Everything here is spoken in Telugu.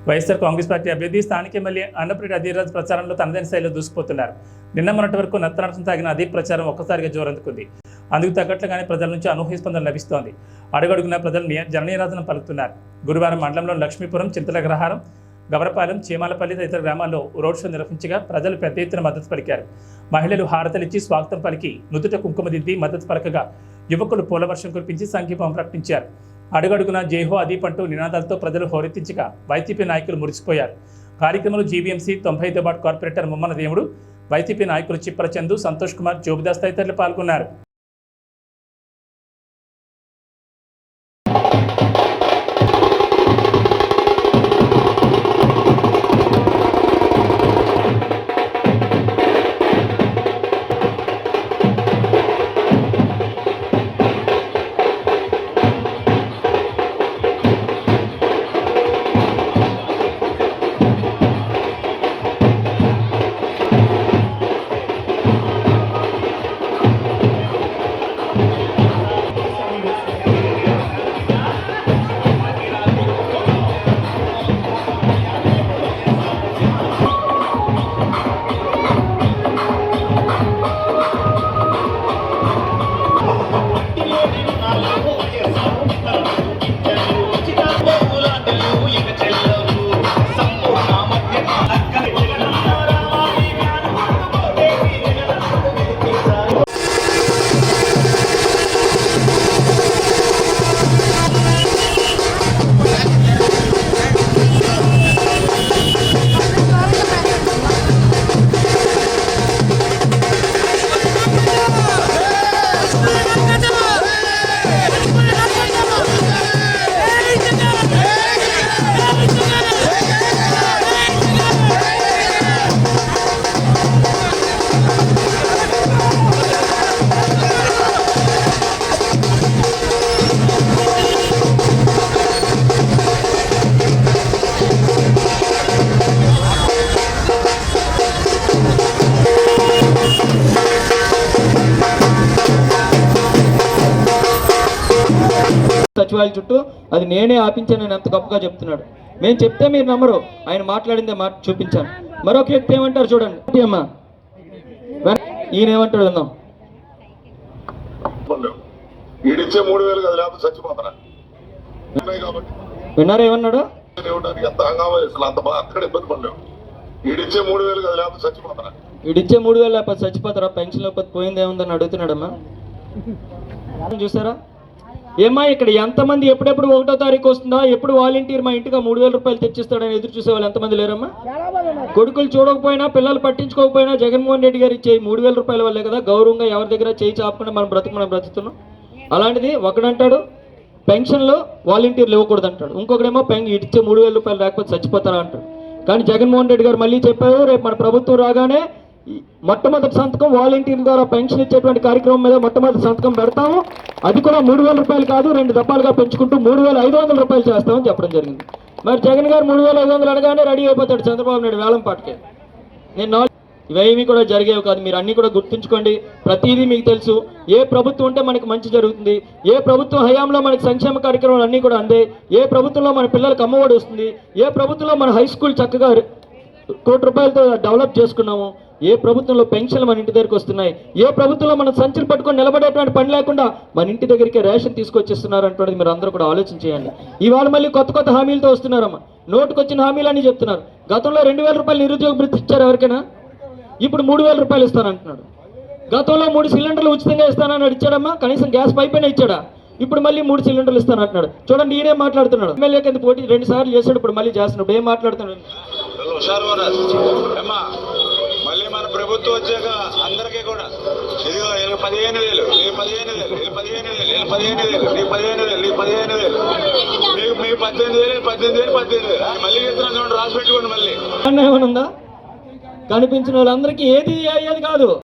వైఎస్ఆర్ కాంగ్రెస్ పార్టీ అభ్యర్థి స్థానిక ఎమ్మెల్యే అన్నప్రెడ్డి అధీరాజ్ ప్రచారంలో తనదైన శైలిలో దూసుకుపోతున్నారు. నిన్న మొన్నటి వరకు నత్తనరసం తాగిన అదే ప్రచారం ఒక్కసారిగా జోరందుకుంది. అందుకు తగ్గట్లుగానే ప్రజల నుంచి అనూహ్య స్పందన లభిస్తోంది. అడుగడుగున ప్రజలు జననీరాధన పలుకుతున్నారు. గురువారం మండలంలో లక్ష్మీపురం, చింతలగ్రహారం, గవరపాలెం, చీమాలపల్లి తదితర గ్రామాల్లో రోడ్ షో నిర్వహించగా ప్రజలు పెద్ద ఎత్తున మద్దతు పలికారు. మహిళలు హారతలిచ్చి స్వాగతం పలికి నుదుట కుంకుమ దిద్ది మద్దతు పలకగా యువకులు పూలవర్షం కురిపించి సంఘీభావం ప్రకటించారు. అడుగడుగున జైహో అదీప్ అంటూ నినాదాలతో ప్రజలు హోరెత్తించగా వైసీపీ నాయకులు మురిసిపోయారు. కార్యక్రమంలో జీవీఎంసీ 95వ వార్డు కార్పొరేటర్ ముమ్మన దేవుడు, వైసీపీ నాయకులు చిప్పల చందు, సంతోష్ కుమార్, జోబిదాస్ తదితరులు పాల్గొన్నారు. సచివాలయం చుట్టూ అది నేనే ఆపించానని ఎంత గొప్పగా చెప్తున్నాడు. మేము చెప్తే మీరు నమ్మరు, ఆయన మాట్లాడిందే చూపించాను. మరొక వ్యక్తి ఏమంటారు చూడండి అమ్మా, ఈయన ఏమంటాడు విందాం. విన్నారా ఏమన్నాడు? ఈడిచ్చే 3,000 లేకపోతే చచ్చిపోతారా, పెన్షన్ లేకపోతే పోయింది ఏముందని అడుగుతున్నాడమ్మా. చూసారా ఏమ్మా, ఇక్కడ ఎంతమంది ఎప్పుడెప్పుడు 1వ తారీఖు వస్తుందా, ఎప్పుడు వాలంటీర్ మా ఇంటికి 3,000 రూపాయలు తెచ్చిస్తాడని ఎదురు చూసే వాళ్ళు ఎంతమంది లేరమ్మా? కొడుకులు చూడకపోయినా, పిల్లలు పట్టించుకోకపోయినా జగన్మోహన్ రెడ్డి గారు ఇచ్చే 3,000 రూపాయల వల్లే కదా గౌరవంగా ఎవరి దగ్గర చేయి చాపకుండా మనం బ్రతుకుతున్నాం. అలాంటిది ఒకడంటాడు పెన్షన్లో వాలంటీర్లు ఇవ్వకూడదు అంటాడు, ఇంకొకడేమో ఇచ్చే 3,000 రూపాయలు లేకపోతే చచ్చిపోతారా అంటాడు. కానీ జగన్మోహన్ రెడ్డి గారు మళ్ళీ చెప్పారు, రేపు మన ప్రభుత్వం రాగానే మొట్టమొదటి సంతకం వాలంటీర్ల ద్వారా పెన్షన్ ఇచ్చేటువంటి కార్యక్రమం మీద మొట్టమొదటి సంతకం పెడతాము. అది కూడా 3,000 రూపాయలు కాదు, 2 దఫాలుగా పెంచుకుంటూ 3,500 రూపాయలు చేస్తామని చెప్పడం జరిగింది. మరి జగన్ గారు 3,500 అనగానే రెడీ అయిపోతాడు చంద్రబాబు నాయుడు వేలం పాటకే. ఇవేమీ కూడా జరిగేవి కాదు, మీరు అన్నీ కూడా గుర్తుంచుకోండి. ప్రతిదీ మీకు తెలుసు. ఏ ప్రభుత్వం ఉంటే మనకి మంచి జరుగుతుంది, ఏ ప్రభుత్వం హయాంలో మనకి సంక్షేమ కార్యక్రమాలు అన్నీ కూడా అందే, ఏ ప్రభుత్వంలో మన పిల్లలకు అమ్మఒడి వస్తుంది, ఏ ప్రభుత్వంలో మన హై స్కూల్ చక్కగా 1 కోటి రూపాయలతో డెవలప్ చేసుకున్నాము, ఏ ప్రభుత్వంలో పెన్షన్లు మన ఇంటి దగ్గరికి వస్తున్నాయి, ఏ ప్రభుత్వంలో మనం సంచులు పట్టుకొని నిలబడేటువంటి పని లేకుండా మన ఇంటి దగ్గరికి రేషన్ తీసుకొచ్చేస్తున్నారు అంటున్నది మీరు అందరూ కూడా ఆలోచన చేయండి. ఇవాళ మళ్ళీ కొత్త హామీలతో వస్తున్నారమ్మా. నోటుకు వచ్చిన హామీలని చెప్తున్నారు. గతంలో 2,000 రూపాయలు నిరుద్యోగ భృతి ఇచ్చారు ఎవరికైనా, ఇప్పుడు 3,000 రూపాయలు ఇస్తానంటున్నాడు. గతంలో 3 సిలిండర్లు ఉచితంగా ఇస్తానని ఇచ్చాడమ్మా, కనీసం గ్యాస్ పైప్ అయినా ఇచ్చాడా? ఇప్పుడు మళ్ళీ 3 సిలిండర్లు ఇస్తానంటున్నాడు. చూడండి ఈయనే మాట్లాడుతున్నాడు. ఎమ్మెల్యే కింద పోటీ 2 సార్లు చేశాడు, ఇప్పుడు మళ్ళీ చేస్తున్నాడు. ఏం మాట్లాడుతున్నాడు? మళ్ళీ మన ప్రభుత్వం వచ్చాక అందరికీ కూడా ఇదిగో 15,000, 15,000, 15,000, 15,000, 15,000, 15,000, మీకు 18,000, 18,000 మళ్ళీ ఇస్తున్నాను చూడండి, రాసి పెట్టుకోండి. మళ్ళీ ఏమనుందా? కనిపించిన వాళ్ళందరికీ ఏది అయ్యేది కాదు.